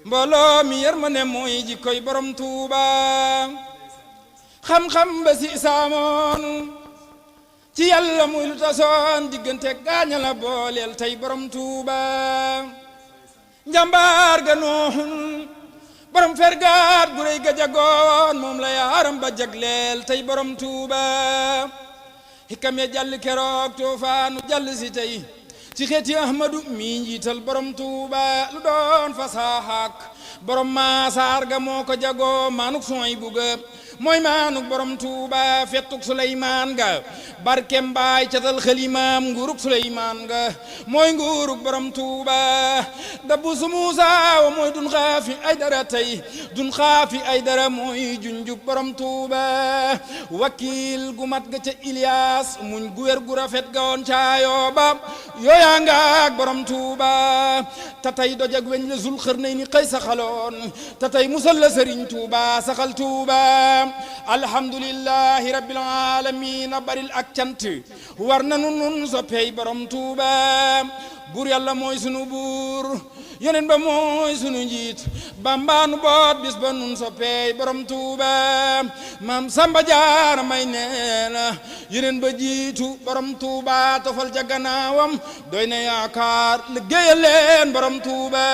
mbooloo mi yërmande mooy jikkoy borom Touba xam-xam ba si saamoon ci yàlla muy lu tasoon diggante gaaña la booleel tey borom Touba njambaar ga nooxun borom fergaat gu rëy ga jagoon moom la yaaram ba jagleel tey borom Touba hikam ya jàll keroog toofaanu jàll si tey ci xeeti Ahmadu mi njiital borom Touba lu doon fasaaxaak borom maasaar ga moo ko jagoo maanuk sooy buga mooy maanuk borom Touba fettuk Suleymaan ga barkem baay catal xalimaam nguuruk Suleymaan ga mooy nguuruk borom Touba dabbu su Muusa wa mooy dun xaafi ay dara tey dun xaafi ay dara mooy junjub borom Touba wakiil gu mat ga ca Ilias muñ gu wér gu rafet ga woon caayoo ba yooyaa nga ak borom Touba ta tey dojag weñ la zul xërnay ni xëy saxaloon ta tey musal la Serigne Touba saxal Touba alhamdulillahi rabbil alamin baril ak cant war nanu nun soppey borom Touba buur yàlla mooy sunu buur yeneen ba mooy sunu njiit bambaanu boot bis ba nun soppey borom Touba maam Samba Jaara may neena yeneen ba jiitu borom Touba tofal ca gannaawam doy na yaakaar liggéeyal leen borom Touba.